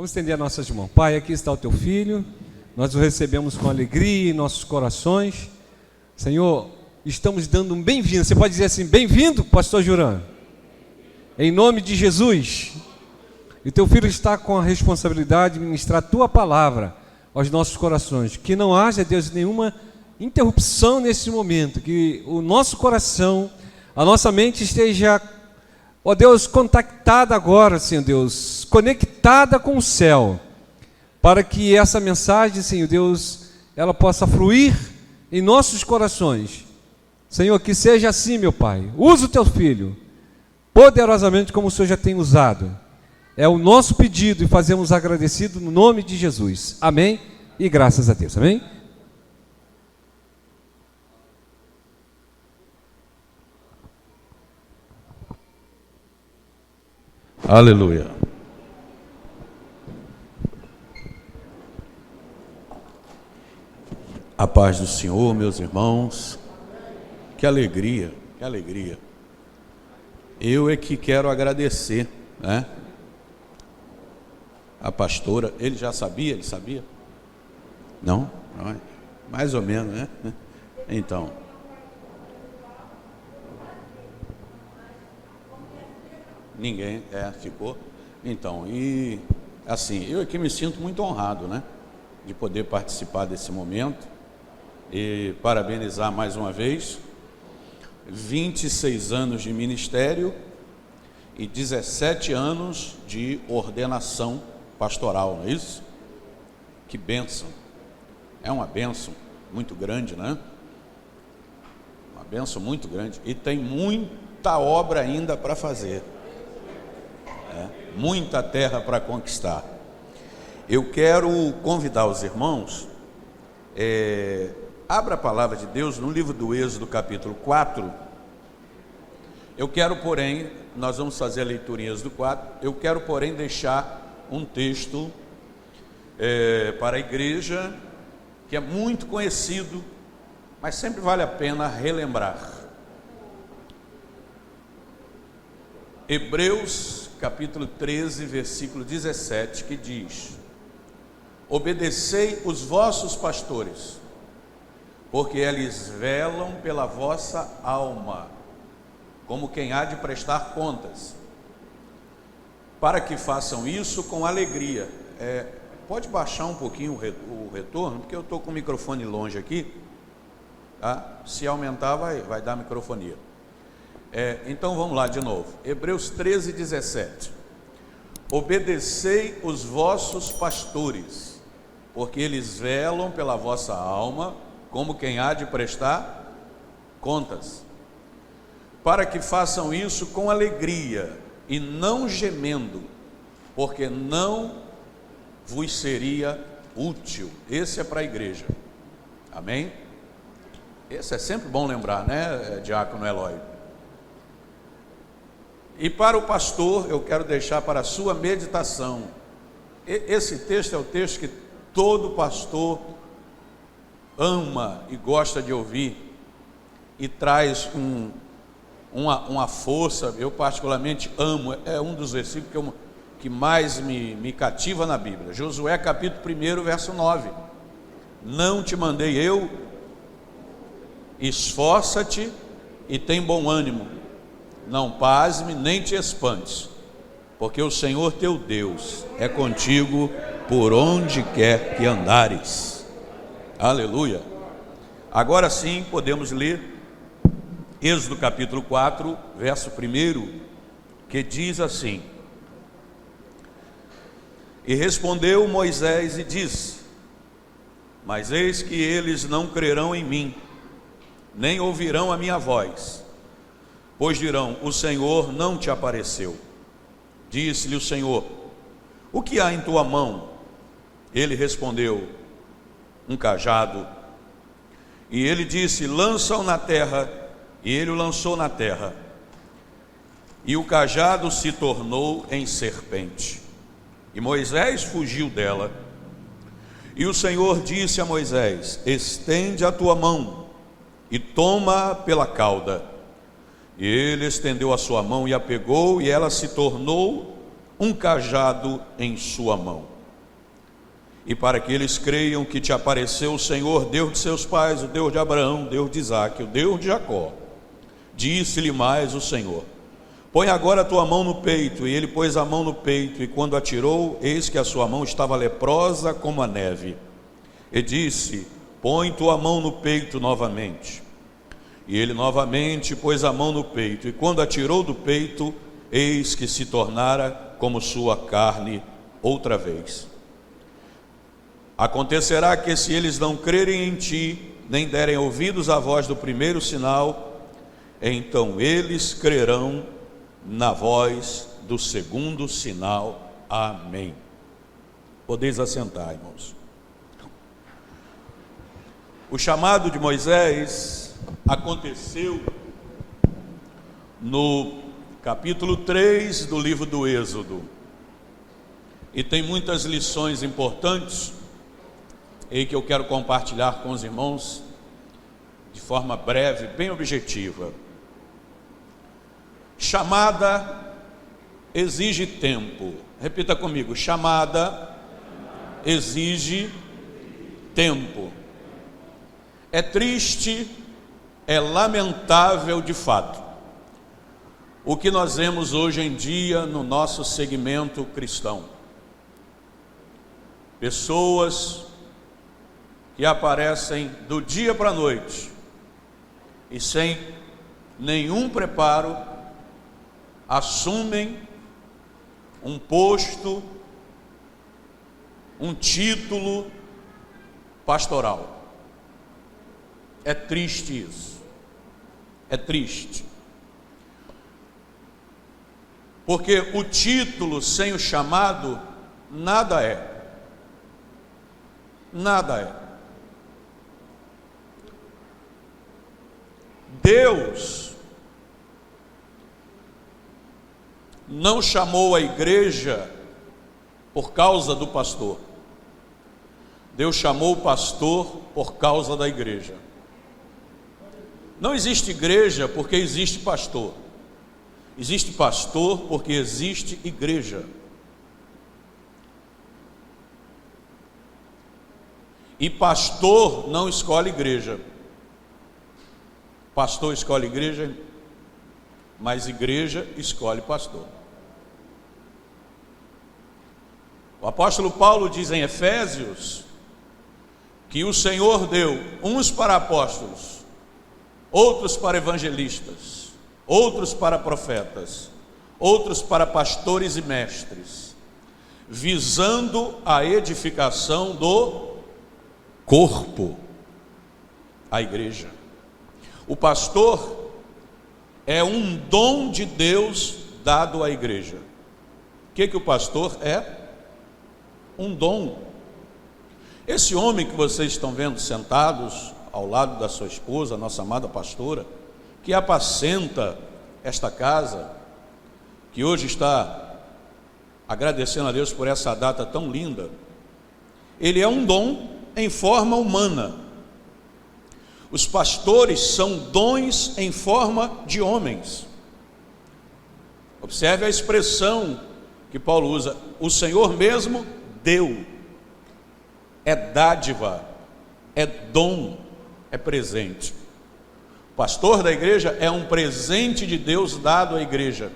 Vamos estender as nossas mãos. Pai, aqui está o teu filho, nós o recebemos com alegria em nossos corações. Senhor, estamos dando um bem-vindo. Você pode dizer assim: bem-vindo, pastor Juran, em nome de Jesus. E teu filho está com a responsabilidade de ministrar a tua palavra aos nossos corações. Que não haja, Deus, nenhuma interrupção nesse momento. Que o nosso coração, a nossa mente esteja, ó Deus, contactada agora, Senhor Deus, conectada com o céu, para que essa mensagem, Senhor Deus, ela possa fluir em nossos corações. Senhor, que seja assim, meu Pai. Usa o teu filho poderosamente como o Senhor já tem usado. É o nosso pedido e fazemos agradecido no nome de Jesus. Amém? E graças a Deus. Amém? Aleluia. A paz do Senhor, meus irmãos. Que alegria, que alegria. Eu é que quero agradecer, né? A pastora, ele já sabia? Ele sabia? Não? Mais ou menos, né? Então. Ninguém, ficou. Então, e assim, eu aqui me sinto muito honrado, né? De poder participar desse momento e parabenizar mais uma vez. 26 anos de ministério e 17 anos de ordenação pastoral, não é isso? Que bênção. É uma bênção muito grande, né? Uma bênção muito grande. E tem muita obra ainda para fazer. Muita terra para conquistar. Eu quero convidar os irmãos, abra a palavra de Deus no livro do Êxodo, capítulo 4. Eu quero, porém, nós vamos fazer a leitura em Êxodo 4, eu quero, porém, deixar um texto para a igreja, que é muito conhecido, mas sempre vale a pena relembrar. Hebreus, capítulo 13, versículo 17, que diz: obedecei os vossos pastores, porque eles velam pela vossa alma, como quem há de prestar contas, para que façam isso com alegria. Pode baixar um pouquinho o retorno, porque eu estou com o microfone longe aqui, tá? Se aumentar vai dar microfonia. Então vamos lá de novo. Hebreus 13, 17. Obedecei os vossos pastores, porque eles velam pela vossa alma, como quem há de prestar contas, para que façam isso com alegria e não gemendo, porque não vos seria útil. Esse é para a igreja. Amém? Esse é sempre bom lembrar, né, diácono Eloy? E para o pastor, eu quero deixar para a sua meditação. Esse texto é o texto que todo pastor ama e gosta de ouvir, e traz uma força. Eu particularmente amo, é um dos versículos que mais me cativa na Bíblia. Josué capítulo 1, verso 9. Não te mandei eu? Esforça-te e tem bom ânimo. Não pasme nem te espantes, porque o Senhor teu Deus é contigo por onde quer que andares. Aleluia. Agora sim podemos ler Êxodo capítulo 4, verso 1, que diz assim: e respondeu Moisés e disse: mas eis que eles não crerão em mim, nem ouvirão a minha voz, pois dirão: o Senhor não te apareceu. Disse-lhe o Senhor: o que há em tua mão? Ele respondeu: um cajado. E ele disse: lança-o na terra. E ele o lançou na terra, e o cajado se tornou em serpente, e Moisés fugiu dela. E o Senhor disse a Moisés: estende a tua mão e toma pela cauda. E ele estendeu a sua mão e a pegou, e ela se tornou um cajado em sua mão. e para que eles creiam que te apareceu o Senhor, Deus de seus pais, o Deus de Abraão, Deus de Isaque, o Deus de Jacó. Disse-lhe mais o Senhor: põe agora a tua mão no peito. E ele pôs a mão no peito, e quando atirou, eis que a sua mão estava leprosa como a neve. E disse: põe tua mão no peito novamente. E ele novamente pôs a mão no peito, e quando atirou do peito, eis que se tornara como sua carne outra vez. Acontecerá que, se eles não crerem em ti, nem derem ouvidos à voz do primeiro sinal, então eles crerão na voz do segundo sinal. Amém. Podeis assentar, irmãos. O chamado de Moisés aconteceu no capítulo 3 do livro do Êxodo, e tem muitas lições importantes e que eu quero compartilhar com os irmãos de forma breve, bem objetiva. Chamada exige tempo. Repita comigo: chamada exige tempo. É triste, é lamentável de fato o que nós vemos hoje em dia no nosso segmento cristão. Pessoas que aparecem do dia para a noite e sem nenhum preparo assumem um posto, um título pastoral. É triste isso, é triste, porque o título sem o chamado nada é, nada é. Deus não chamou a igreja por causa do pastor. Deus chamou o pastor por causa da igreja. Não existe igreja porque existe pastor. Existe pastor porque existe igreja. E pastor não escolhe igreja. Pastor escolhe igreja, mas igreja escolhe pastor. O apóstolo Paulo diz em Efésios que o Senhor deu uns para apóstolos, outros para evangelistas, outros para profetas, outros para pastores e mestres, visando a edificação do corpo, a igreja. O pastor é um dom de Deus dado à igreja. O que o pastor é? Um dom. Esse homem que vocês estão vendo sentados ao lado da sua esposa, a nossa amada pastora, que apacenta esta casa, que hoje está agradecendo a Deus por essa data tão linda, ele é um dom em forma humana. Os pastores são dons em forma de homens. Observe a expressão que Paulo usa: o Senhor mesmo deu. É dádiva, é dom, é presente. O pastor da igreja é um presente de Deus dado à igreja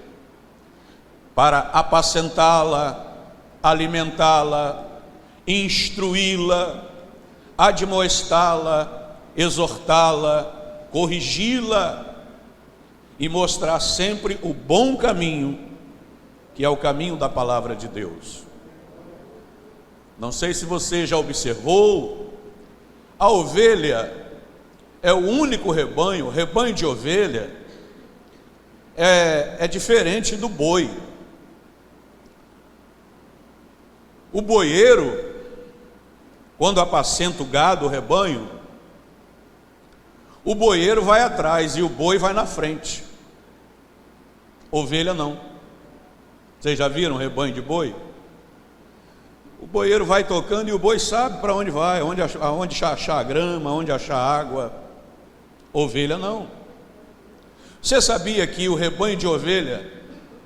para apacentá-la, alimentá-la, instruí-la, admoestá-la, exortá-la, corrigi-la e mostrar sempre o bom caminho, que é o caminho da palavra de Deus. Não sei se você já observou, a ovelha é o único rebanho, rebanho de ovelha é diferente do boi. O boieiro, quando apacenta o gado, o rebanho, o boieiro vai atrás e o boi vai na frente. Ovelha não. Vocês já viram um rebanho de boi? O boieiro vai tocando e o boi sabe para onde vai, aonde achar grama, onde achar água. Ovelha não. Você sabia que o rebanho de ovelha,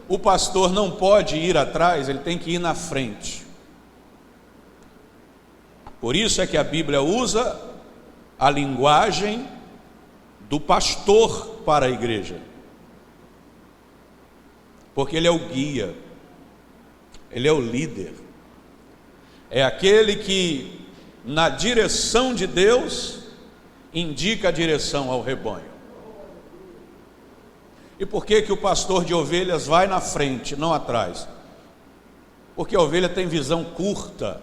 o pastor não pode ir atrás, ele tem que ir na frente. Por isso é que a Bíblia usa a linguagem do pastor para a igreja, porque ele é o guia, ele é o líder, é aquele que, na direção de Deus, indica a direção ao rebanho. E por que que o pastor de ovelhas vai na frente, não atrás? Porque a ovelha tem visão curta.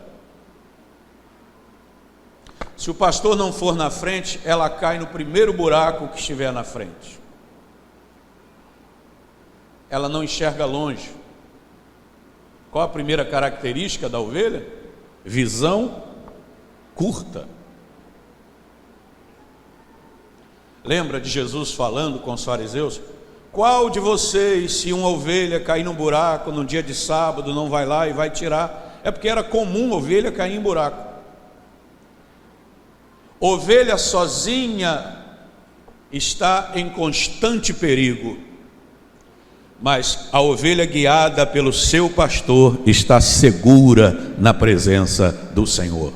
Se o pastor não for na frente, ela cai no primeiro buraco que estiver na frente. Ela não enxerga longe. Qual a primeira característica da ovelha? Visão curta. Lembra de Jesus falando com os fariseus? Qual de vocês, se uma ovelha cair num buraco num dia de sábado, não vai lá e vai tirar? É porque era comum ovelha cair em buraco. Ovelha sozinha está em constante perigo, mas a ovelha guiada pelo seu pastor está segura na presença do Senhor.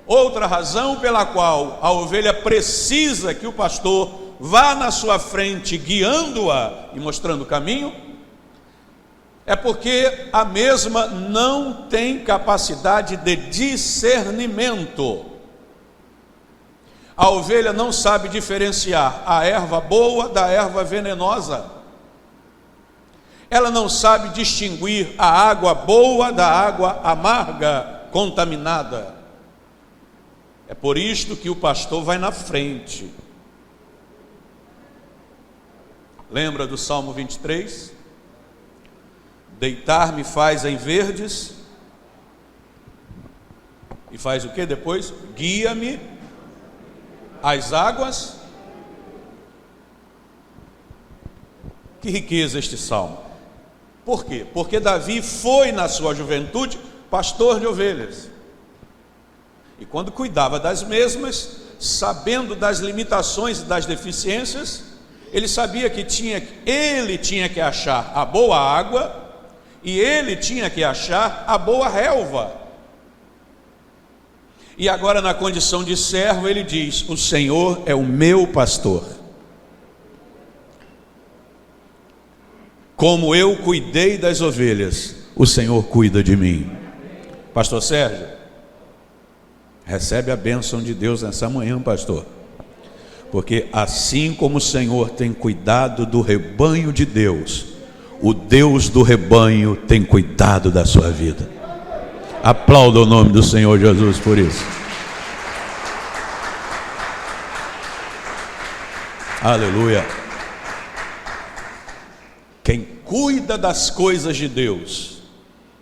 Outra razão pela qual a ovelha precisa que o pastor vá na sua frente, guiando-a e mostrando o caminho, é porque a mesma não tem capacidade de discernimento. A ovelha não sabe diferenciar a erva boa da erva venenosa. Ela não sabe distinguir a água boa da água amarga, contaminada. É por isto que o pastor vai na frente. Lembra do Salmo 23? Deitar-me faz em verdes. E faz o que depois? Guia-me às águas. Que riqueza este salmo. Por quê? Porque Davi foi na sua juventude pastor de ovelhas. E quando cuidava das mesmas, sabendo das limitações e das deficiências, ele sabia que ele tinha que achar a boa água e ele tinha que achar a boa relva. E agora, na condição de servo, ele diz: o Senhor é o meu pastor. Como eu cuidei das ovelhas, o Senhor cuida de mim. Pastor Sérgio, recebe a bênção de Deus nessa manhã, pastor. Porque assim como o Senhor tem cuidado do rebanho de Deus, o Deus do rebanho tem cuidado da sua vida. Aplauda o nome do Senhor Jesus por isso. Aleluia. Quem cuida das coisas de Deus,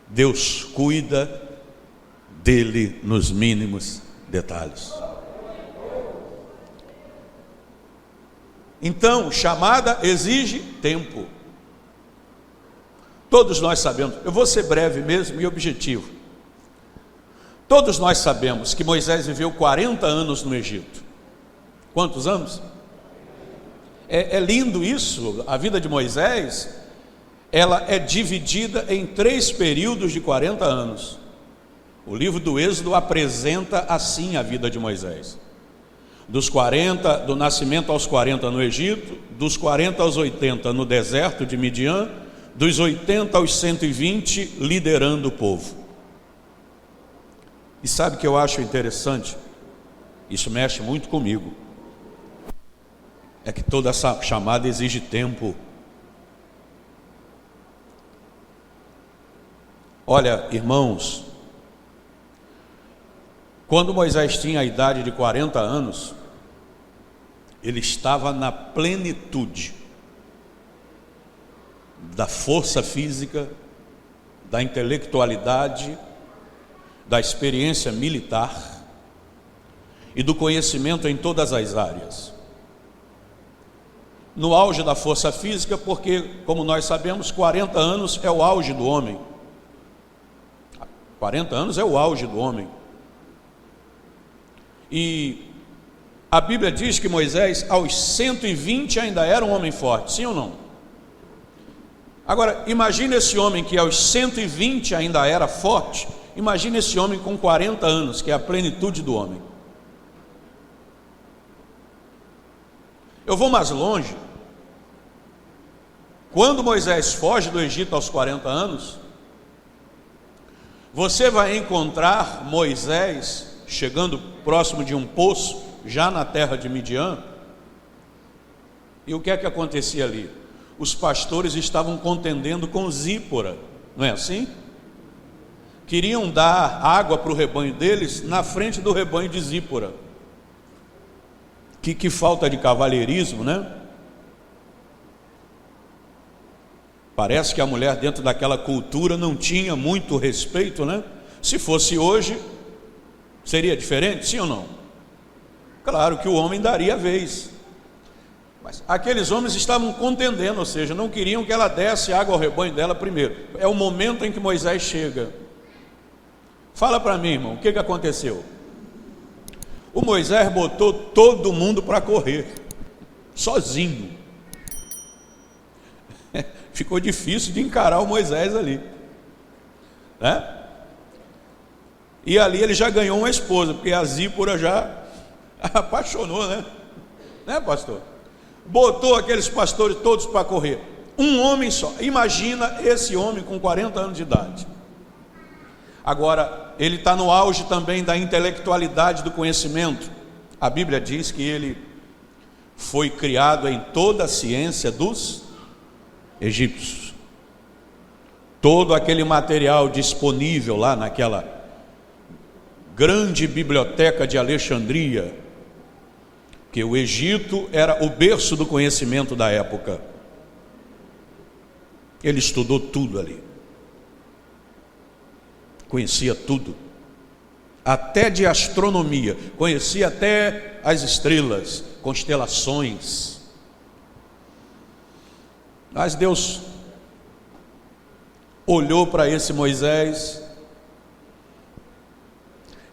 Deus cuida dele nos mínimos detalhes. Então, chamada exige tempo. Todos nós sabemos, eu vou ser breve mesmo e objetivo. Todos nós sabemos que Moisés viveu 40 anos no Egito. Quantos anos? É lindo isso. A vida de Moisés, ela é dividida em 3 períodos de 40 anos. O livro do Êxodo apresenta assim a vida de Moisés. Do nascimento aos 40 no Egito, dos 40 aos 80 no deserto de Midian, dos 80 aos 120 liderando o povo. E sabe o que eu acho interessante? Isso mexe muito comigo. É que toda essa chamada exige tempo. Olha, irmãos, quando Moisés tinha a idade de 40 anos, ele estava na plenitude da força física, da intelectualidade, da experiência militar e do conhecimento em todas as áreas. No auge da força física, porque, como nós sabemos, 40 anos é o auge do homem. 40 anos é o auge do homem. E a Bíblia diz que Moisés, aos 120, ainda era um homem forte, sim ou não? Agora, imagine esse homem que aos 120 ainda era forte, Imagine esse homem com 40 anos, que é a plenitude do homem. Eu vou mais longe. Quando Moisés foge do Egito aos 40 anos, você vai encontrar Moisés chegando próximo de um poço, já na terra de Midian. E o que é que acontecia ali? Os pastores estavam contendendo com Zípora, não é assim? Queriam dar água para o rebanho deles na frente do rebanho de Zípora. Que falta de cavalheirismo, né? Parece que a mulher dentro daquela cultura não tinha muito respeito, né? Se fosse hoje, seria diferente, sim ou não? Claro que o homem daria a vez. Mas aqueles homens estavam contendendo, ou seja, não queriam que ela desse água ao rebanho dela primeiro. É o momento em que Moisés chega. Fala para mim, irmão, o que aconteceu? O Moisés botou todo mundo para correr, sozinho. Ficou difícil de encarar o Moisés ali, né? E ali ele já ganhou uma esposa, porque a Zípora já apaixonou, né, pastor? Botou aqueles pastores todos para correr, um homem só. Imagina esse homem com 40 anos de idade. Agora, ele está no auge também da intelectualidade do conhecimento. A Bíblia diz que ele foi criado em toda a ciência dos egípcios. Todo aquele material disponível lá naquela grande biblioteca de Alexandria, que o Egito era o berço do conhecimento da época. Ele estudou tudo ali. Conhecia tudo, até de astronomia, conhecia até as estrelas, constelações. Mas Deus olhou para esse Moisés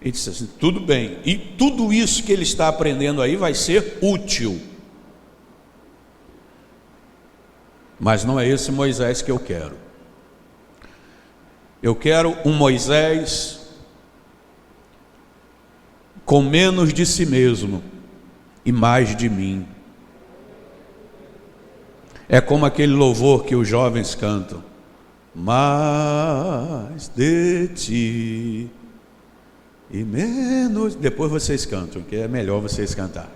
e disse assim: tudo bem, e tudo isso que ele está aprendendo aí vai ser útil, mas não é esse Moisés que eu quero. Eu quero um Moisés com menos de si mesmo e mais de mim. É como aquele louvor que os jovens cantam: mais de ti e menos. Depois vocês cantam, que é melhor vocês cantar.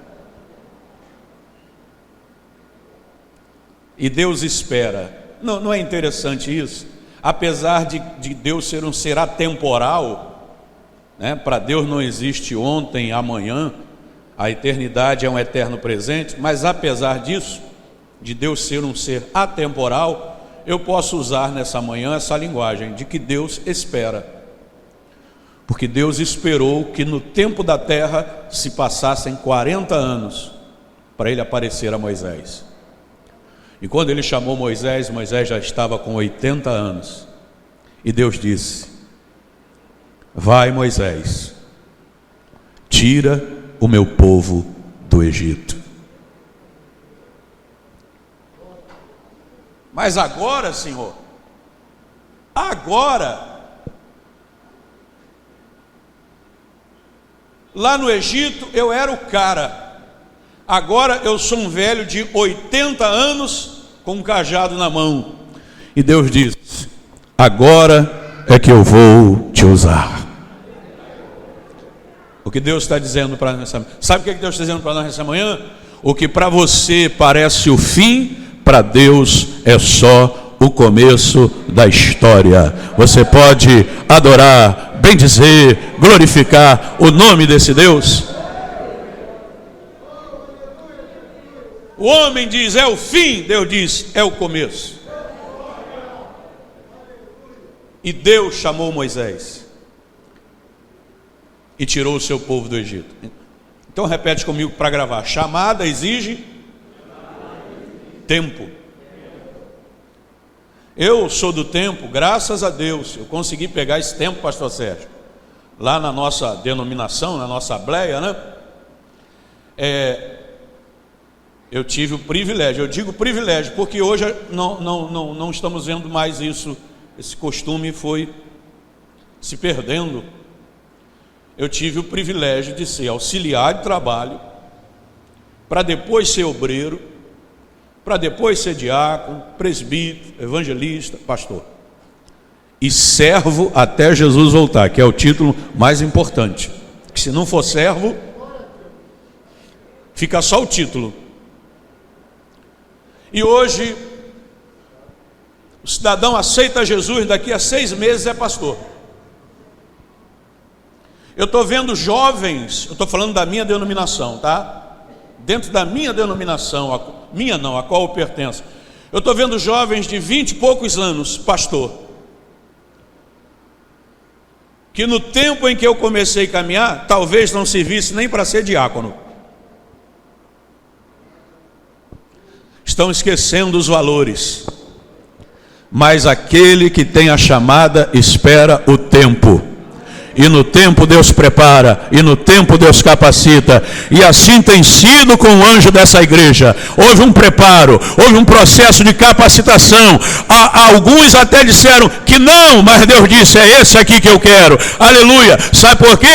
E Deus espera. Não é interessante isso? Apesar de Deus ser um ser atemporal, né? Para Deus não existe ontem, amanhã, a eternidade é um eterno presente, mas apesar disso, de Deus ser um ser atemporal, eu posso usar nessa manhã essa linguagem de que Deus espera, porque Deus esperou que no tempo da terra se passassem 40 anos para ele aparecer a Moisés. E quando ele chamou Moisés, Moisés já estava com 80 anos. E Deus disse: vai, Moisés, tira o meu povo do Egito. Mas agora, Senhor, agora, lá no Egito eu era o cara. Agora eu sou um velho de 80 anos com um cajado na mão. E Deus diz: agora é que eu vou te usar. O que Deus está dizendo para nós nessa manhã? Sabe o que Deus está dizendo para nós nessa manhã? O que para você parece o fim, para Deus é só o começo da história. Você pode adorar, bendizer, glorificar o nome desse Deus? O homem diz é o fim, Deus diz é o começo. E Deus chamou Moisés e tirou o seu povo do Egito. Então repete comigo para gravar: chamada exige tempo. Eu sou do tempo, graças a Deus, eu consegui pegar esse tempo, pastor Sérgio, lá na nossa denominação, na nossa Assembleia, né? Eu tive o privilégio, eu digo privilégio, porque hoje não estamos vendo mais isso. Esse costume foi se perdendo, eu tive o privilégio de ser auxiliar de trabalho, para depois ser obreiro, para depois ser diácono, presbítero, evangelista, pastor. E servo até Jesus voltar, que é o título mais importante. Que se não for servo, fica só o título. E hoje, o cidadão aceita Jesus, daqui a 6 meses é pastor. Eu estou vendo jovens, eu estou falando da minha denominação, tá? Dentro da minha denominação, a qual eu pertenço, eu estou vendo jovens de 20 e poucos anos, pastor, que no tempo em que eu comecei a caminhar, talvez não servisse nem para ser diácono. Estão esquecendo os valores. Mas aquele que tem a chamada espera o tempo. E no tempo Deus prepara, e no tempo Deus capacita. E assim tem sido com o anjo dessa igreja. Houve um preparo, houve um processo de capacitação. Alguns até disseram que não, mas Deus disse, é esse aqui que eu quero. Aleluia. Sabe por quê?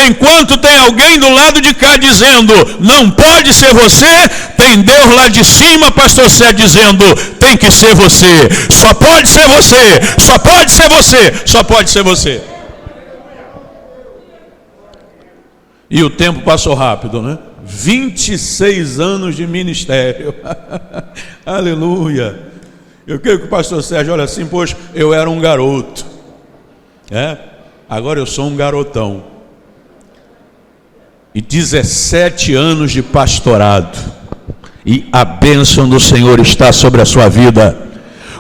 Enquanto tem alguém do lado de cá dizendo, não pode ser você, tem Deus lá de cima, pastor Sérgio, dizendo, tem que ser você. Só pode ser você, só pode ser você, só pode ser você. E o tempo passou rápido, né? 26 anos de ministério. Aleluia. Eu creio que o pastor Sérgio olha assim, poxa, eu era um garoto. Agora eu sou um garotão. E 17 anos de pastorado. E a bênção do Senhor está sobre a sua vida,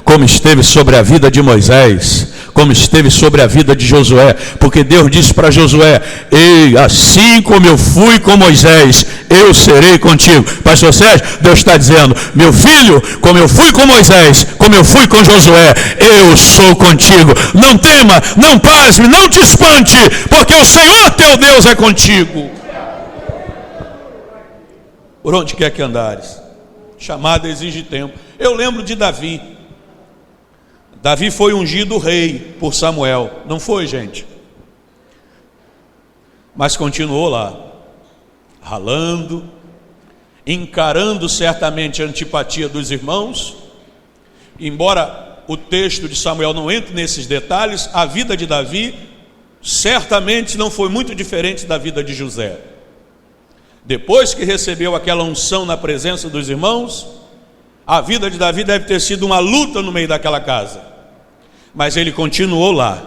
como esteve sobre a vida de Moisés, como esteve sobre a vida de Josué, porque Deus disse para Josué, ei, assim como eu fui com Moisés, eu serei contigo. Pastor Sérgio, Deus está dizendo, meu filho, como eu fui com Moisés, como eu fui com Josué, eu sou contigo. Não tema, não pasme, não te espante, porque o Senhor teu Deus é contigo. Por onde quer que andares, chamada exige tempo. Eu lembro de Davi. Davi foi ungido rei por Samuel, não foi, gente? Mas continuou lá, ralando, encarando certamente a antipatia dos irmãos. Embora o texto de Samuel não entre nesses detalhes, a vida de Davi certamente não foi muito diferente da vida de José. Depois que recebeu aquela unção na presença dos irmãos, a vida de Davi deve ter sido uma luta no meio daquela casa. Mas ele continuou lá,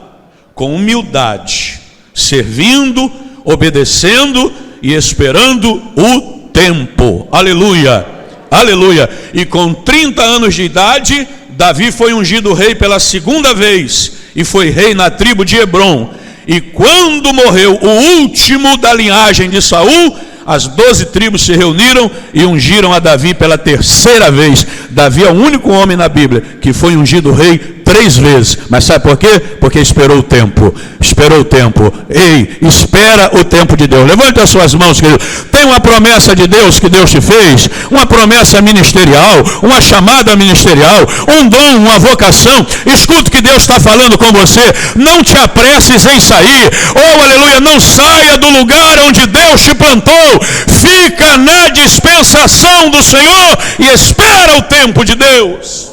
com humildade, servindo, obedecendo e esperando o tempo. Aleluia, aleluia. E com 30 anos de idade, Davi foi ungido rei pela segunda vez, e foi rei na tribo de Hebrom. E quando morreu o último da linhagem de Saul, as 12 tribos se reuniram e ungiram a Davi pela terceira vez. Davi é o único homem na Bíblia que foi ungido rei 3 vezes. Mas sabe por quê? Porque esperou o tempo. Esperou o tempo. Ei, espera o tempo de Deus. Levante as suas mãos, querido. Tem uma promessa de Deus que Deus te fez, uma promessa ministerial, uma chamada ministerial, um dom, uma vocação. Escuta o que Deus está falando com você. Não te apresses em sair. Oh, aleluia, não saia do lugar onde Deus te plantou. Fica na dispensação do Senhor e espera o tempo de Deus.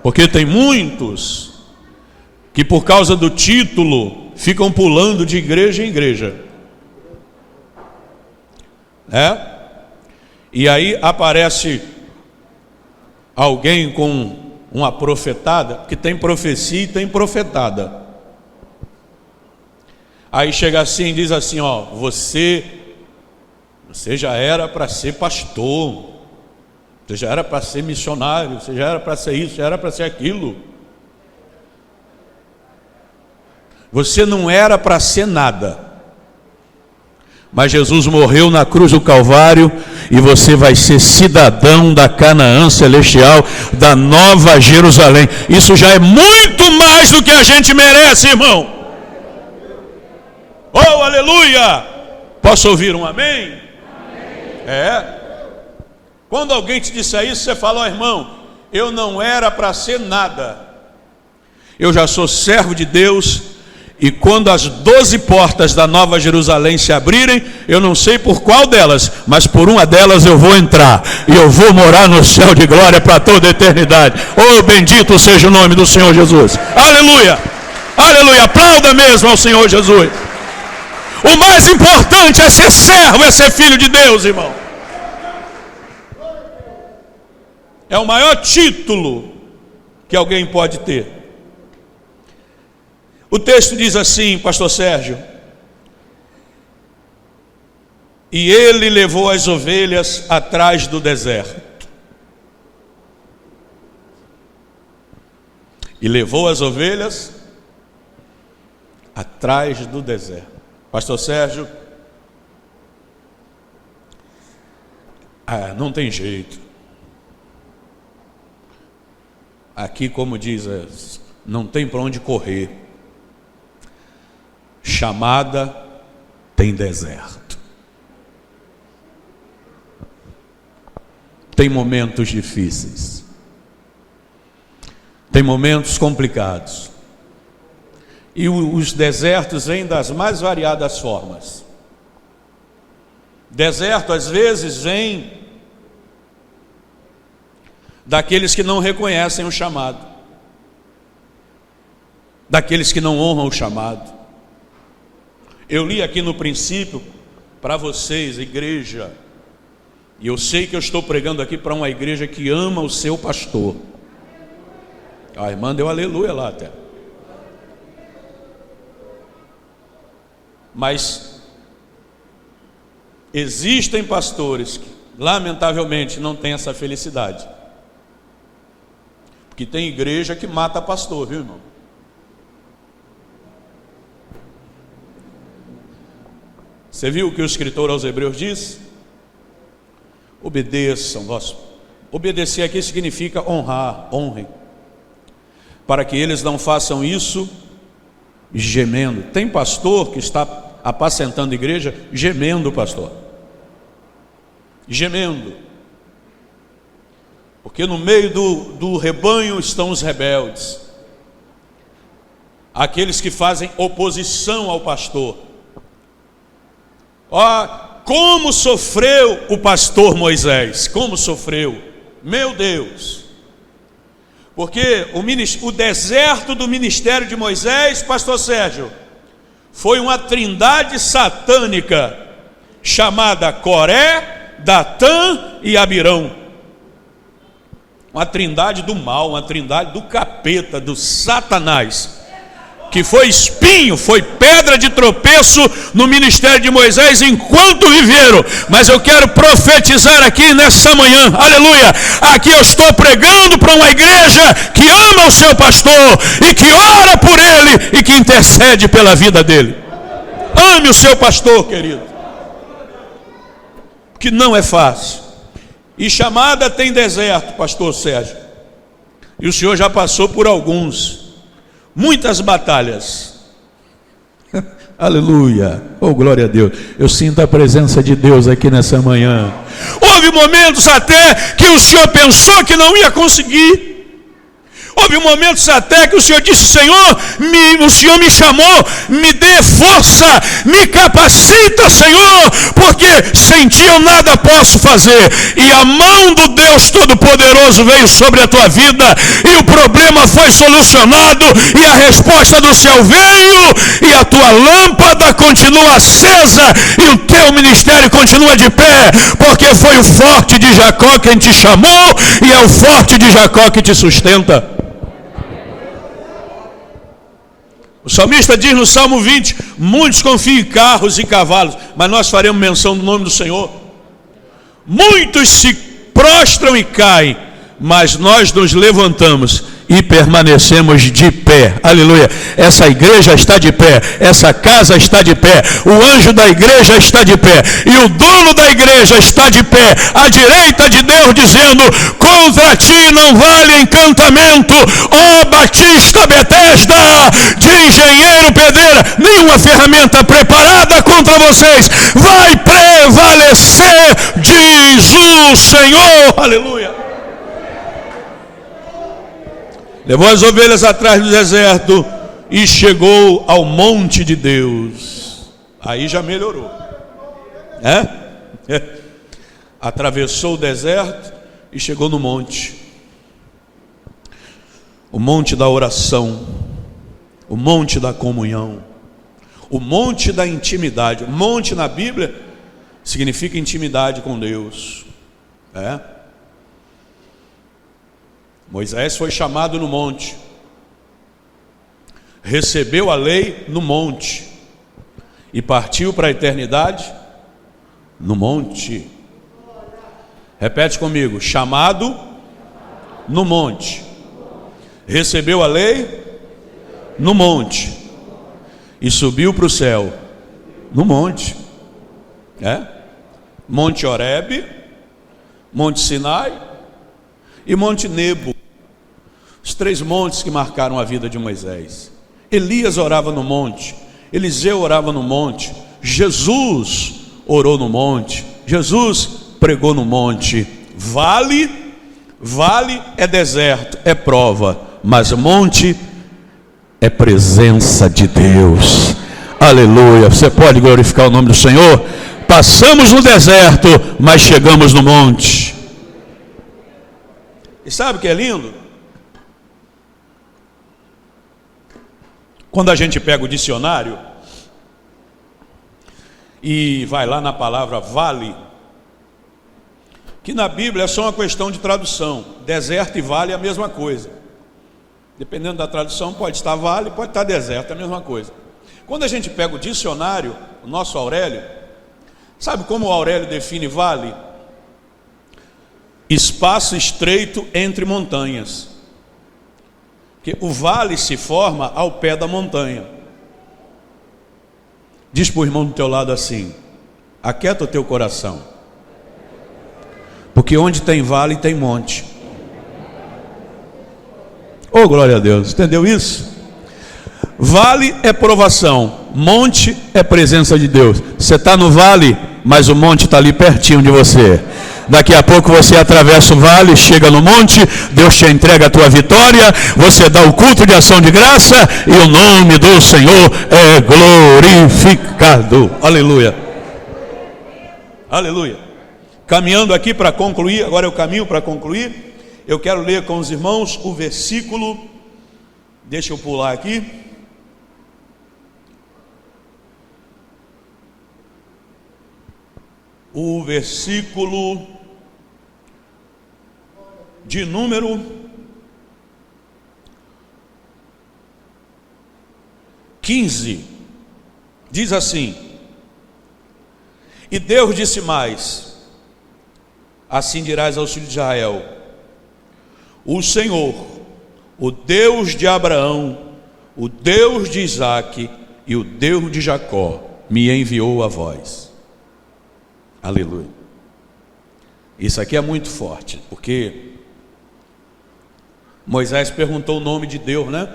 Porque tem muitos que por causa do título ficam pulando de igreja em igreja. E aí aparece alguém com uma profetada, que tem profecia e tem profetada. Aí chega assim e diz assim, ó, você já era para ser pastor, você já era para ser missionário, você já era para ser isso, já era para ser aquilo. Você não era para ser nada. Mas Jesus morreu na cruz do Calvário e você vai ser cidadão da Canaã celestial, da Nova Jerusalém. Isso já é muito mais do que a gente merece, irmão. Oh, aleluia! Posso ouvir um amém? Amém. Quando alguém te disser isso, você fala, ó, irmão, eu não era para ser nada. Eu já sou servo de Deus, e quando as 12 portas da Nova Jerusalém se abrirem, eu não sei por qual delas, mas por uma delas eu vou entrar, e eu vou morar no céu de glória para toda a eternidade. Oh, bendito seja o nome do Senhor Jesus. Aleluia, aleluia, aplauda mesmo ao Senhor Jesus. O mais importante é ser servo, é ser filho de Deus, irmão. É o maior título que alguém pode ter. O texto diz assim, pastor Sérgio: e ele levou as ovelhas atrás do deserto. E levou as ovelhas atrás do deserto. Pastor Sérgio, não tem jeito. Aqui, como diz, não tem para onde correr. Chamada tem deserto. Tem momentos difíceis. Tem momentos complicados. E os desertos vêm das mais variadas formas. Deserto, às vezes, vem daqueles que não reconhecem o chamado, daqueles que não honram o chamado. Eu li aqui no princípio para vocês, igreja, e eu sei que eu estou pregando aqui para uma igreja que ama o seu pastor. A irmã deu aleluia lá até. Mas existem pastores que, lamentavelmente, não têm essa felicidade. Porque tem igreja que mata pastor, viu, irmão? Você viu o que o escritor aos Hebreus diz? Obedeçam. Obedecer aqui significa honrar, honrem, para que eles não façam isso gemendo. Tem pastor que está apacentando a igreja gemendo, pastor. Gemendo. Porque no meio do rebanho estão os rebeldes, aqueles que fazem oposição ao pastor. Ó, como sofreu o pastor Moisés, como sofreu, meu Deus. Porque o deserto do ministério de Moisés, pastor Sérgio, foi uma trindade satânica, chamada Coré, Datã e Abirão. Uma trindade do mal, uma trindade do capeta, do Satanás, que foi espinho, foi pedra de tropeço no ministério de Moisés enquanto viveram. Mas eu quero profetizar aqui nessa manhã, aleluia, aqui eu estou pregando para uma igreja que ama o seu pastor, e que ora por ele, e que intercede pela vida dele. Ame o seu pastor, querido, que não é fácil. E chamada tem deserto, pastor Sérgio, e o senhor já passou por muitas batalhas. Aleluia, oh glória a Deus. Eu sinto a presença de Deus aqui nessa manhã. Houve momentos até que o senhor pensou que não ia conseguir. Houve momentos até que o Senhor disse: Senhor, o Senhor me chamou, me dê força, me capacita, Senhor, porque sem ti eu nada posso fazer. E a mão do Deus Todo-Poderoso veio sobre a tua vida, e o problema foi solucionado, e a resposta do céu veio, e a tua lâmpada continua acesa, e o teu ministério continua de pé, porque foi o forte de Jacó quem te chamou, e é o forte de Jacó que te sustenta. O salmista diz no Salmo 20: muitos confiam em carros e cavalos, mas nós faremos menção do nome do Senhor. Muitos se prostram e caem, mas nós nos levantamos e permanecemos de pé. Aleluia. Essa igreja está de pé, essa casa está de pé, o anjo da igreja está de pé, e o dono da igreja está de pé, à direita de Deus, dizendo: contra ti não vale encantamento, ó Batista Betesda, de engenheiro pedreira, nenhuma ferramenta preparada contra vocês vai prevalecer, diz o Senhor. Aleluia. levou as ovelhas atrás do deserto e chegou ao monte de Deus. Aí já melhorou. Atravessou o deserto e chegou no monte. O monte da oração, o monte da comunhão, o monte da intimidade. Monte na Bíblia significa intimidade com Deus. Moisés foi chamado no monte, recebeu a lei no monte e partiu para a eternidade no monte. Repete comigo: chamado no monte, recebeu a lei no monte e subiu para o céu no monte. Monte Horebe, Monte Sinai e Monte Nebo. Os 3 montes que marcaram a vida de Moisés. Elias orava no monte, Eliseu orava no monte, Jesus orou no monte, Jesus pregou no monte. Vale é deserto, é prova, mas monte é presença de Deus. Aleluia. Você pode glorificar o nome do Senhor? Passamos no deserto, mas chegamos no monte. E sabe o que é lindo? Quando a gente pega o dicionário e vai lá na palavra vale, que na Bíblia é só uma questão de tradução. Deserto e vale é a mesma coisa. Dependendo da tradução, pode estar vale, pode estar deserto, é a mesma coisa. Quando a gente pega o dicionário, o nosso Aurélio, sabe como o Aurélio define vale? Espaço estreito entre montanhas. Porque o vale se forma ao pé da montanha. Diz para o irmão do teu lado assim: aquieta o teu coração, porque onde tem vale tem monte. Oh, glória a Deus, entendeu isso? Vale é provação, monte é presença de Deus. Você está no vale, mas o monte está ali pertinho de você. Daqui a pouco você atravessa o vale, chega no monte, Deus te entrega a tua vitória, você dá o culto de ação de graça e o nome do Senhor é glorificado. Aleluia. Aleluia. Caminhando aqui para concluir, agora eu caminho para concluir. Eu quero ler com os irmãos o versículo, deixa eu pular aqui. O versículo de número 15, diz assim: e Deus disse mais, assim dirás aos filhos de Israel: o Senhor, o Deus de Abraão, o Deus de Isaque e o Deus de Jacó me enviou a vós. Aleluia. Isso aqui é muito forte, porque Moisés perguntou o nome de Deus, né?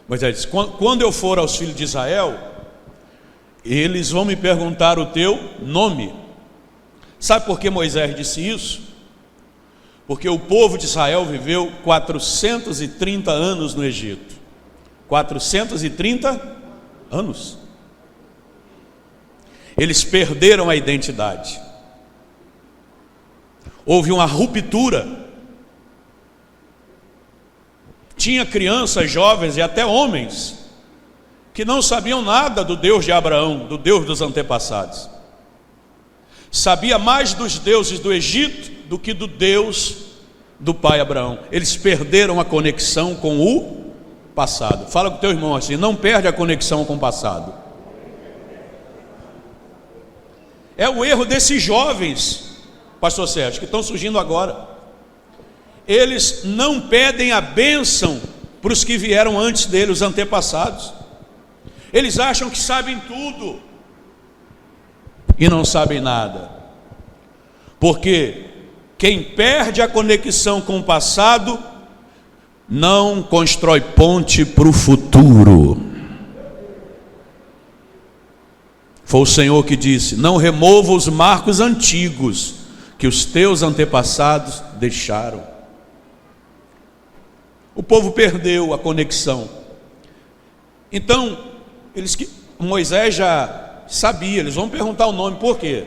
Moisés disse: quando eu for aos filhos de Israel, eles vão me perguntar o teu nome. Sabe por que Moisés disse isso? Porque o povo de Israel viveu 430 anos no Egito. 430 anos. Eles perderam a identidade. Houve uma ruptura. Tinha crianças, jovens e até homens que não sabiam nada do Deus de Abraão, do Deus dos antepassados. Sabia mais dos deuses do Egito do que do Deus do pai Abraão. Eles perderam a conexão com o passado. Fala com o teu irmão assim: não perde a conexão com o passado. É o erro desses jovens, pastor Sérgio, que estão surgindo agora. Eles não pedem a bênção para os que vieram antes dele, os antepassados. Eles acham que sabem tudo e não sabem nada. Porque quem perde a conexão com o passado não constrói ponte para o futuro. Foi o Senhor que disse: não remova os marcos antigos que os teus antepassados deixaram. O povo perdeu a conexão. Então, Moisés já sabia, eles vão perguntar o nome, por quê?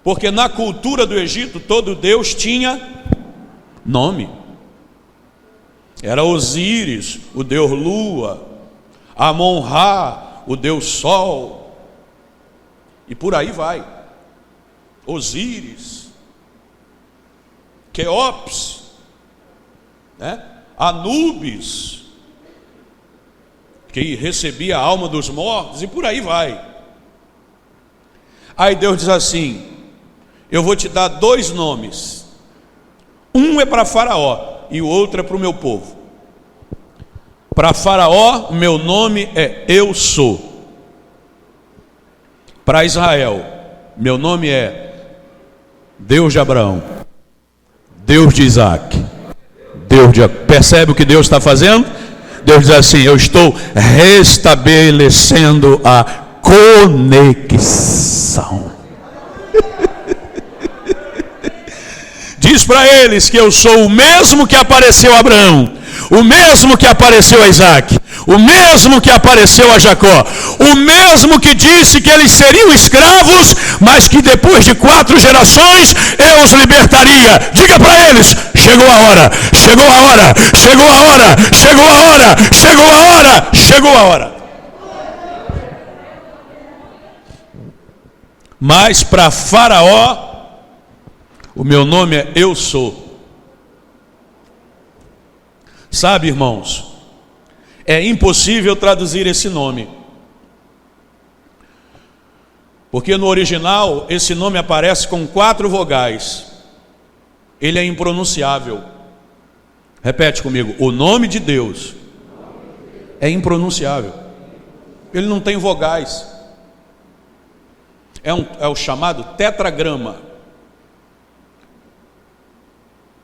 Porque na cultura do Egito, todo Deus tinha nome. Era Osíris, o Deus Lua, Amon-Ra, o Deus Sol, e por aí vai. Osíris, Queops, né? Anubis, que recebia a alma dos mortos, e por aí vai. Aí Deus diz assim: eu vou te dar 2 nomes. Um é para Faraó e o outro é para o meu povo. Para Faraó, meu nome é Eu Sou. Para Israel, meu nome é Deus de Abraão, Deus de Isaac, Deus de Jacó. Percebe o que Deus está fazendo? Deus diz assim: eu estou restabelecendo a conexão. Diz para eles que eu sou o mesmo que apareceu a Abraão, o mesmo que apareceu a Isaac, o mesmo que apareceu a Jacó, o mesmo que disse que eles seriam escravos, mas que depois de 4 gerações eu os libertaria. Diga para eles: chegou a hora, chegou a hora, chegou a hora, chegou a hora, chegou a hora, chegou a hora. Mas para Faraó, o meu nome é Eu Sou. Sabe, irmãos, é impossível traduzir esse nome, porque no original esse nome aparece com 4 vogais. Ele é impronunciável. Repete comigo: o nome de Deus é impronunciável. Ele não tem vogais. É o chamado tetragrama.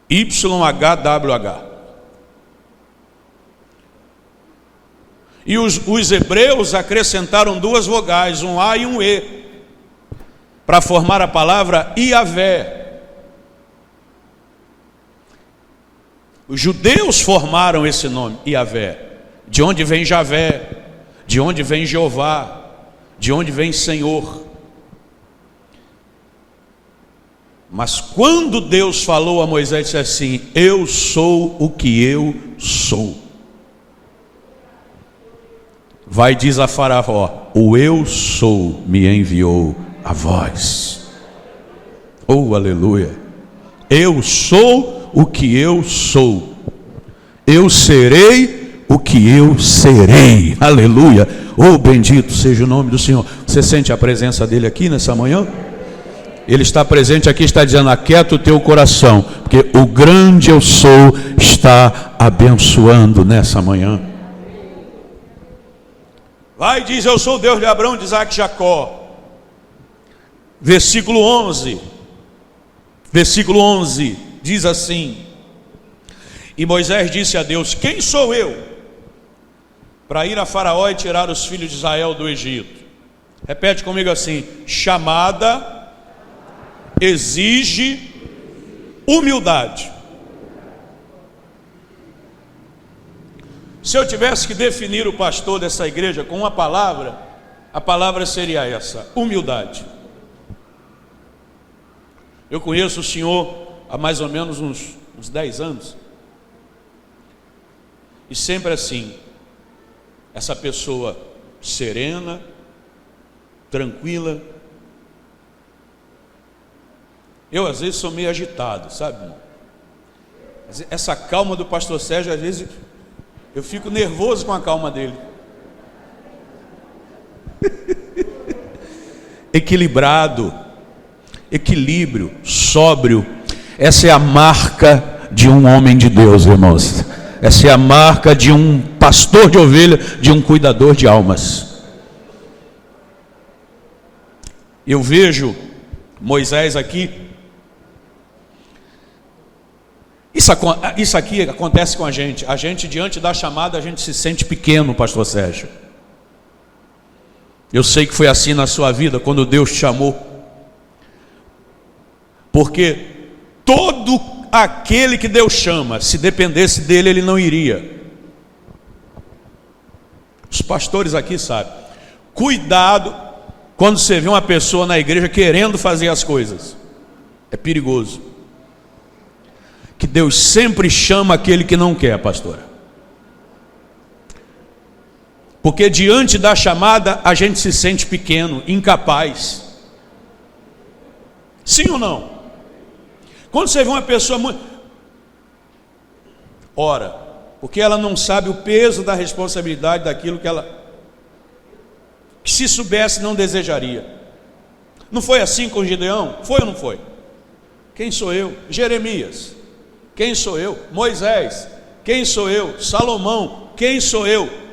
YHWH. E os hebreus acrescentaram 2 vogais, um A e um E, para formar a palavra Iavé. Os judeus formaram esse nome, Iavé. De onde vem Javé, de onde vem Jeová, de onde vem Senhor. Mas quando Deus falou a Moisés, disse assim: eu sou o que eu sou. Vai, diz a Faraó: o Eu Sou me enviou a vós. Oh, aleluia. Eu sou o que eu sou. Eu serei o que eu serei. Aleluia. Oh, bendito seja o nome do Senhor. Você sente a presença dele aqui nessa manhã? Ele está presente aqui, está dizendo: aquieta o teu coração, porque o grande Eu Sou está abençoando nessa manhã. Vai, diz: eu sou o Deus de Abraão, de Isaac e Jacó. Versículo 11. Versículo 11 diz assim: e Moisés disse a Deus: quem sou eu para ir a Faraó e tirar os filhos de Israel do Egito? Repete comigo assim: chamada exige humildade. Se eu tivesse que definir o pastor dessa igreja com uma palavra, a palavra seria essa: humildade. Eu conheço o senhor há mais ou menos uns 10 anos, e sempre assim, essa pessoa serena, tranquila. Eu às vezes sou meio agitado, sabe, irmão? Essa calma do pastor Sérgio, às vezes eu fico nervoso com a calma dele. Equilibrado, equilíbrio, sóbrio. Essa é a marca de um homem de Deus, irmãos. Essa é a marca de um pastor de ovelha, de um cuidador de almas. Eu vejo Moisés aqui. Isso aqui acontece com a gente. A gente, diante da chamada, a gente se sente pequeno, pastor Sérgio. Eu sei que foi assim na sua vida, quando Deus te chamou. Porque todo aquele que Deus chama. Se dependesse dele, ele não iria. Os pastores aqui sabem. Cuidado quando você vê uma pessoa na igreja querendo fazer as coisas. É perigoso. Que Deus sempre chama aquele que não quer, pastora. Porque diante da chamada a gente se sente pequeno, incapaz. Sim ou não? Quando você vê uma pessoa muito... Ora, porque ela não sabe o peso da responsabilidade daquilo que ela... que se soubesse não desejaria. Não foi assim com Gideão? Foi ou não foi? Quem sou eu? Jeremias. Quem sou eu? Moisés. Quem sou eu? Salomão. Quem sou eu?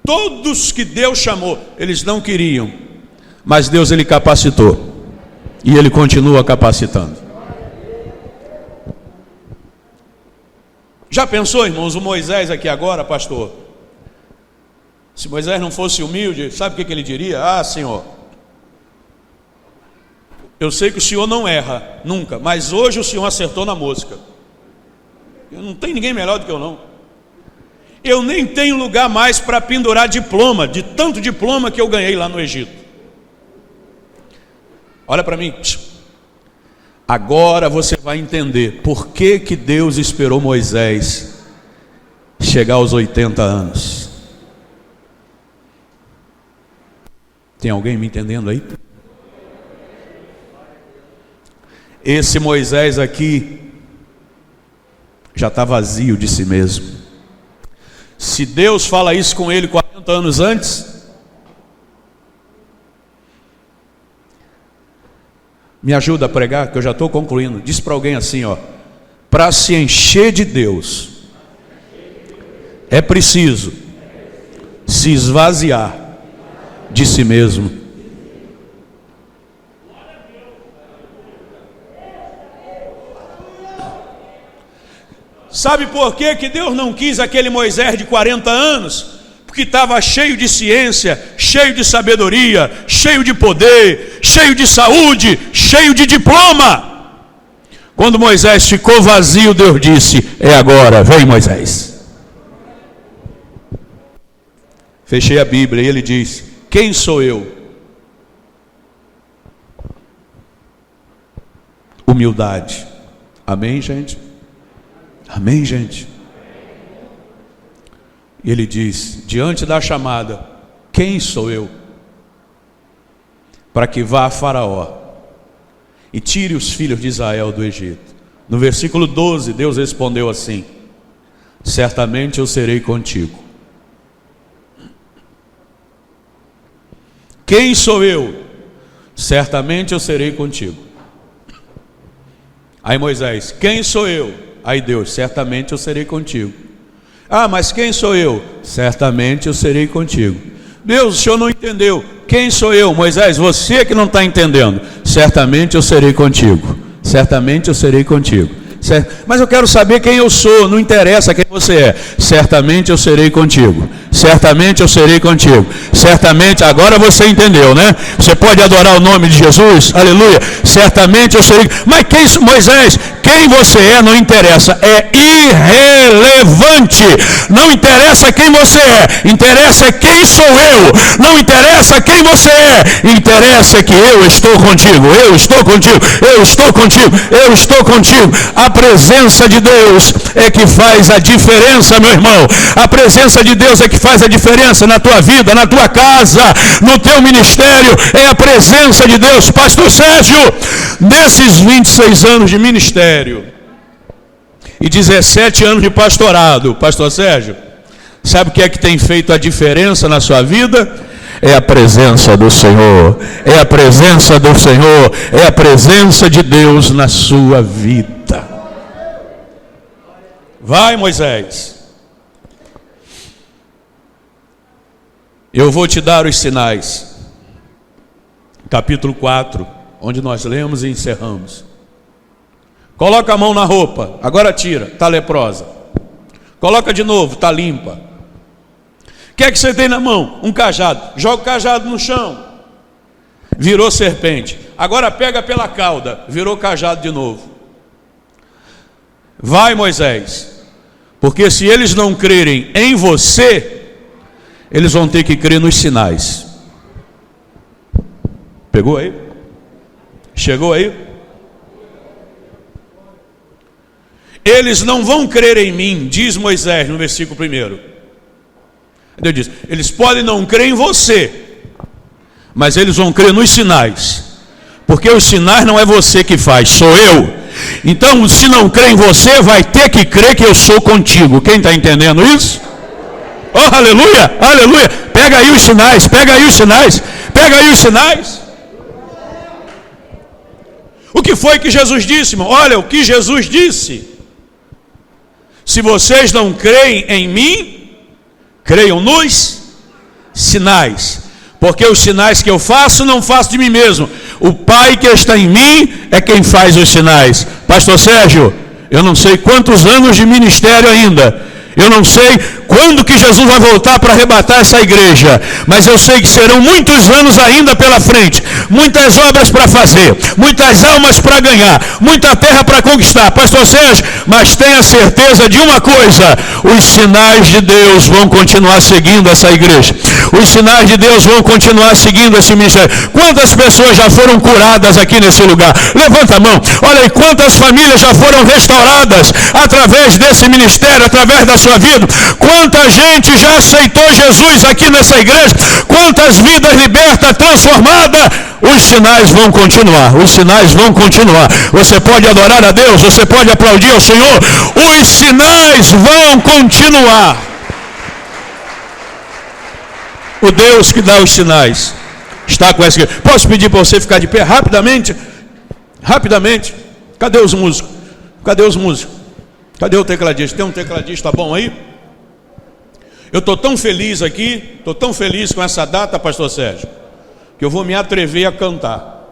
Todos que Deus chamou, eles não queriam, mas Deus ele capacitou. E ele continua capacitando. Já pensou, irmãos, o Moisés aqui agora, pastor? Se Moisés não fosse humilde, sabe o que ele diria? Ah, Senhor, eu sei que o Senhor não erra, nunca, mas hoje o Senhor acertou na mosca. Não tem ninguém melhor do que eu não. Eu nem tenho lugar mais para pendurar diploma, de tanto diploma que eu ganhei lá no Egito. Olha para mim. Agora você vai entender por que Deus esperou Moisés chegar aos 80 anos. Tem alguém me entendendo aí? Esse Moisés aqui já está vazio de si mesmo. Se Deus fala isso com ele 40 anos antes, me ajuda a pregar, que eu já estou concluindo. Diz para alguém assim, ó: para se encher de Deus, é preciso se esvaziar de si mesmo. Sabe por que Deus não quis aquele Moisés de 40 anos? Porque estava cheio de ciência, cheio de sabedoria, cheio de poder, cheio de saúde, cheio de diploma. Quando Moisés ficou vazio, Deus disse: é agora, vem Moisés. Fechei a Bíblia e ele diz: quem sou eu? Humildade. Amém, gente? Amém, gente? E ele diz, diante da chamada: quem sou eu? Para que vá a Faraó e tire os filhos de Israel do Egito. No versículo 12, Deus respondeu assim: certamente eu serei contigo. Quem sou eu? Certamente eu serei contigo. Aí Moisés: quem sou eu? Aí Deus: certamente eu serei contigo. Ah, mas quem sou eu? Certamente eu serei contigo. Deus, o senhor não entendeu. Quem sou eu? Moisés, você que não está entendendo. Certamente eu serei contigo. Certamente eu serei contigo. Mas eu quero saber quem eu sou, não interessa quem você é. Certamente eu serei contigo. Certamente eu serei contigo. Certamente, agora você entendeu, né? Você pode adorar o nome de Jesus, aleluia. Certamente eu serei. Mas quem, Moisés, quem você é não interessa, é irrelevante. Não interessa quem você é, interessa quem sou eu. Não interessa quem você é, interessa que eu estou contigo. Eu estou contigo, eu estou contigo, eu estou contigo. A presença de Deus é que faz a diferença, meu irmão. A presença de Deus é que faz a diferença na tua vida, na tua casa, no teu ministério. É a presença de Deus. Pastor Sérgio, nesses 26 anos de ministério e 17 anos de pastorado, Pastor Sérgio, sabe o que é que tem feito a diferença na sua vida? É a presença do Senhor. É a presença do Senhor. É a presença de Deus na sua vida. Vai, Moisés. Eu vou te dar os sinais. Capítulo 4, onde nós lemos e encerramos. Coloca a mão na roupa, agora tira, está leprosa. Coloca de novo, está limpa. O que é que você tem na mão? Um cajado. Joga o cajado no chão. Virou serpente. Agora pega pela cauda, virou cajado de novo. Vai, Moisés, porque se eles não crerem em você, eles vão ter que crer nos sinais. Pegou aí? Chegou aí? Eles não vão crer em mim, diz Moisés no versículo 1. Deus diz, eles podem não crer em você, mas eles vão crer nos sinais, porque os sinais não é você que faz, sou eu. Então, se não crê em você, vai ter que crer que eu sou contigo. Quem está entendendo isso? Oh, aleluia, aleluia. Pega aí os sinais, pega aí os sinais, pega aí os sinais. O que foi que Jesus disse, irmão? Olha, o que Jesus disse. Se vocês não creem em mim, creiam nos sinais. Porque os sinais que eu faço, não faço de mim mesmo. O Pai que está em mim é quem faz os sinais. Pastor Sérgio, eu não sei quantos anos de ministério ainda. Eu não sei quando que Jesus vai voltar para arrebatar essa igreja, mas eu sei que serão muitos anos ainda pela frente, muitas obras para fazer, muitas almas para ganhar, muita terra para conquistar, pastor Sérgio, mas tenha certeza de uma coisa, os sinais de Deus vão continuar seguindo essa igreja, os sinais de Deus vão continuar seguindo esse ministério. Quantas pessoas já foram curadas aqui nesse lugar? Levanta a mão, olha aí, quantas famílias já foram restauradas através desse ministério, através da sua vida, quanta gente já aceitou Jesus aqui nessa igreja, quantas vidas libertas, transformadas. Os sinais vão continuar, os sinais vão continuar. Você pode adorar a Deus, você pode aplaudir ao Senhor, os sinais vão continuar. O Deus que dá os sinais está com essa igreja. Posso pedir para você ficar de pé rapidamente? Rapidamente. Cadê os músicos? Cadê os músicos? Cadê o tecladista? Tem um tecladista bom aí? Eu estou tão feliz aqui, estou tão feliz com essa data, pastor Sérgio, que eu vou me atrever a cantar.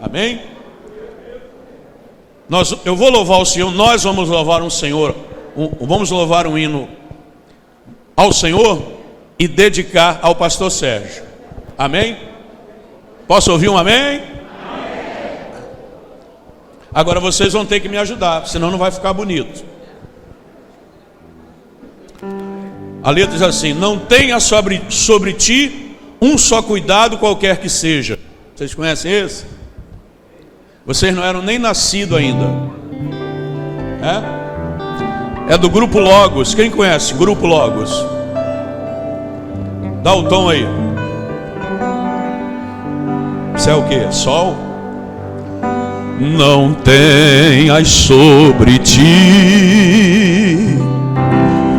Amém? Eu vou louvar o Senhor, nós vamos louvar um Senhor, vamos louvar um hino ao Senhor e dedicar ao pastor Sérgio. Amém? Posso ouvir um amém? Agora vocês vão ter que me ajudar, senão não vai ficar bonito. A letra diz assim: não tenha sobre ti um só cuidado qualquer que seja. Vocês conhecem esse? Vocês não eram nem nascidos ainda. É do Grupo Logos. Quem conhece? Grupo Logos. Dá o tom aí. Isso é o quê? Sol? Não tenhas sobre ti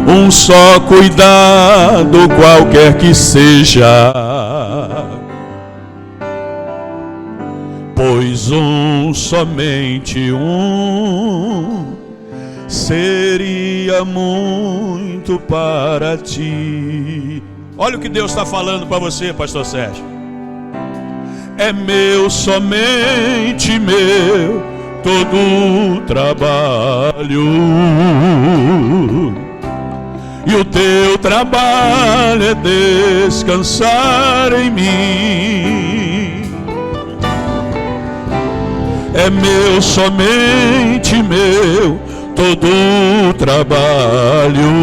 um só cuidado qualquer que seja, pois somente um seria muito para ti. Olha o que Deus está falando para você, pastor Sérgio. É meu, somente meu, todo o trabalho, e o teu trabalho é descansar em mim. É meu, somente meu, todo o trabalho,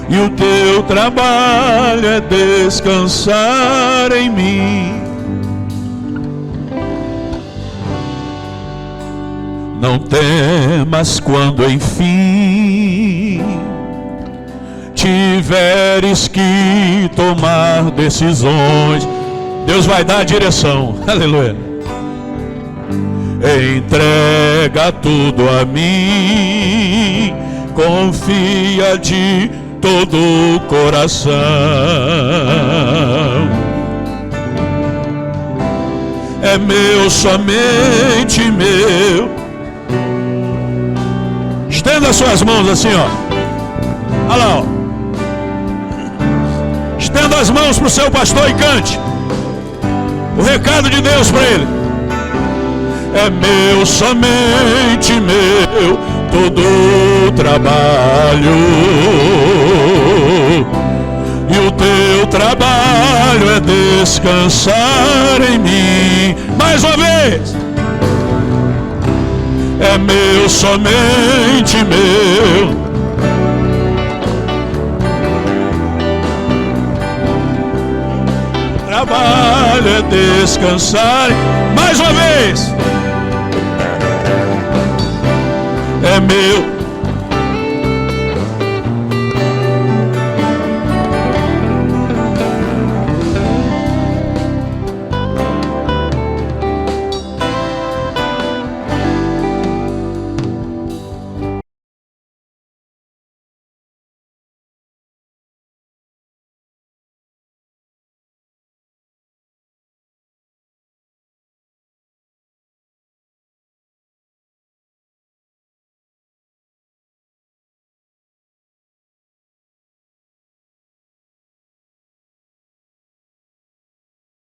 e o teu trabalho é descansar em mim. Não temas quando enfim tiveres que tomar decisões. Deus vai dar a direção. Aleluia. Entrega tudo a mim, confia de todo o coração. É meu, somente meu. Estenda suas mãos assim, ó. Olha lá, ó. Estenda as mãos para o seu pastor e cante o recado de Deus para ele. É meu, somente meu, todo o trabalho, e o teu trabalho é descansar em mim. Mais uma vez. é meu, somente meu. Trabalho é descansar. Mais uma vez. É meu.